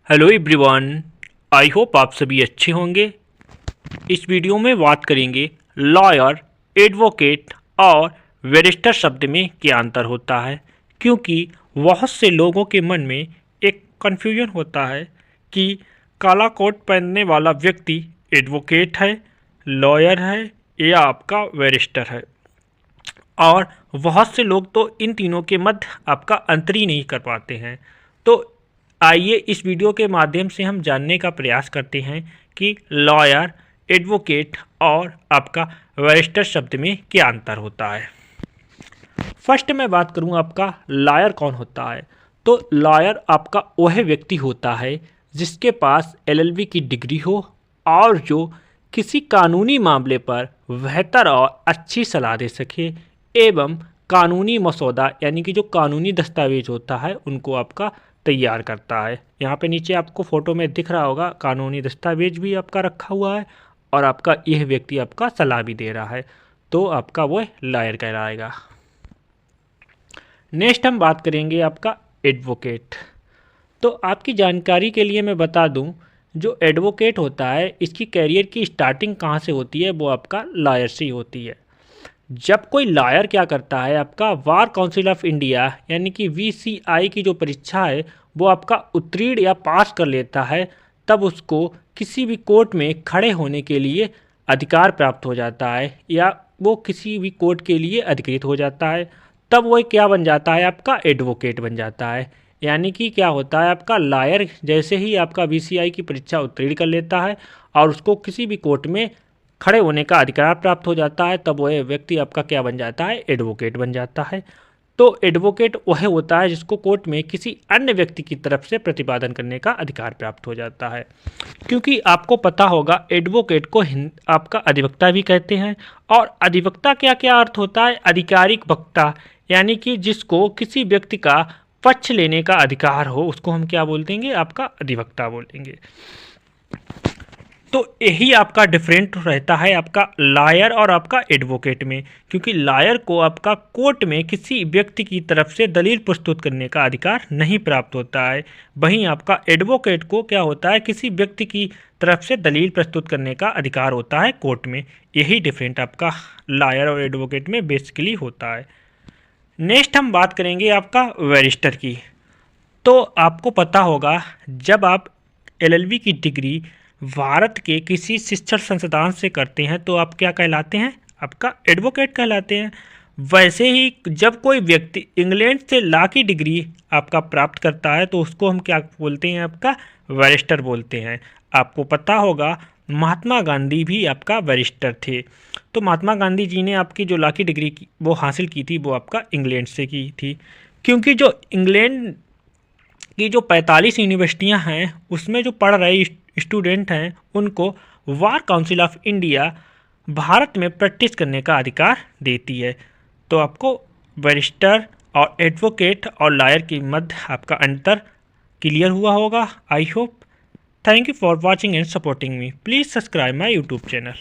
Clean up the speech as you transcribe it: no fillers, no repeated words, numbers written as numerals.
Hello everyone, I hope आप सभी अच्छे होंगे। इस वीडियो में बात करेंगे लॉयर, एडवोकेट और बैरिस्टर शब्द में क्या अंतर होता है, क्योंकि बहुत से लोगों के मन में एक कन्फ्यूजन होता है कि काला कोट पहनने वाला व्यक्ति एडवोकेट है, लॉयर है या आपका बैरिस्टर है। और बहुत से लोग तो इन तीनों के मध्य आपका अंतर ही नहीं कर पाते हैं। तो आइए इस वीडियो के माध्यम से हम जानने का प्रयास करते हैं कि लॉयर, एडवोकेट और आपका बैरिस्टर शब्द में क्या अंतर होता है। फर्स्ट मैं बात करूं आपका लॉयर कौन होता है। तो लॉयर आपका वह व्यक्ति होता है जिसके पास एलएलबी की डिग्री हो और जो किसी कानूनी मामले पर बेहतर और अच्छी सलाह दे सके एवं कानूनी मसौदा यानी कि जो कानूनी दस्तावेज होता है उनको आपका तैयार करता है। यहाँ पे नीचे आपको फ़ोटो में दिख रहा होगा कानूनी दस्तावेज भी आपका रखा हुआ है और आपका यह व्यक्ति आपका सलाह भी दे रहा है, तो आपका वह लॉयर कहलाएगा। नेक्स्ट हम बात करेंगे आपका एडवोकेट। तो आपकी जानकारी के लिए मैं बता दूं, जो एडवोकेट होता है इसकी कैरियर की स्टार्टिंग कहाँ से होती है, वो आपका लॉयर से ही होती है। जब कोई लॉयर क्या करता है, आपका बार काउंसिल ऑफ इंडिया यानी कि VCI की जो परीक्षा है वो आपका उत्तीर्ण या पास कर लेता है, तब उसको किसी भी कोर्ट में खड़े होने के लिए अधिकार प्राप्त हो जाता है या वो किसी भी कोर्ट के लिए अधिकृत हो जाता है। तब वो क्या बन जाता है, आपका एडवोकेट बन जाता है। यानी कि क्या होता है, आपका लॉयर जैसे ही आपका VCI की परीक्षा उत्तीर्ण कर लेता है और उसको किसी भी कोर्ट में खड़े होने का अधिकार प्राप्त हो जाता है, तब वह व्यक्ति आपका क्या बन जाता है, एडवोकेट बन जाता है। तो एडवोकेट वह होता है जिसको कोर्ट में किसी अन्य व्यक्ति की तरफ से प्रतिपादन करने का अधिकार प्राप्त हो जाता है। क्योंकि आपको पता होगा एडवोकेट को आपका अधिवक्ता भी कहते हैं। और अधिवक्ता क्या क्या अर्थ होता है, आधिकारिक वक्ता, यानी कि जिसको किसी व्यक्ति का पक्ष लेने का अधिकार हो उसको हम क्या बोल देंगे, आपका अधिवक्ता बोलेंगे। तो यही आपका डिफरेंट रहता है आपका लॉयर और आपका एडवोकेट में, क्योंकि लॉयर को आपका कोर्ट में किसी व्यक्ति की तरफ से दलील प्रस्तुत करने का अधिकार नहीं प्राप्त होता है। वहीं आपका एडवोकेट को क्या होता है, किसी व्यक्ति की तरफ से दलील प्रस्तुत करने का अधिकार होता है कोर्ट में। यही डिफरेंट आपका लॉयर और एडवोकेट में बेसिकली होता है। नेक्स्ट हम बात करेंगे आपका बैरिस्टर की। तो आपको पता होगा जब आप LLB की डिग्री भारत के किसी शिक्षण संस्थान से करते हैं तो आप क्या कहलाते हैं, आपका एडवोकेट कहलाते हैं। वैसे ही जब कोई व्यक्ति इंग्लैंड से लॉ की डिग्री आपका प्राप्त करता है तो उसको हम क्या बोलते हैं, आपका बैरिस्टर बोलते हैं। आपको पता होगा महात्मा गांधी भी आपका बैरिस्टर थे। तो महात्मा गांधी जी ने आपकी जो लॉ की डिग्री वो हासिल की थी वो आपका इंग्लैंड से की थी, क्योंकि जो इंग्लैंड कि जो 45 यूनिवर्सिटियां हैं उसमें जो पढ़ रहे स्टूडेंट हैं उनको bar council of India Bharat में प्रैक्टिस करने का अधिकार देती है। तो आपको बैरिस्टर और एडवोकेट और लॉयर के मध्य आपका अंतर क्लियर हुआ होगा। I hope. Thank you for watching and supporting me. Please subscribe my YouTube channel.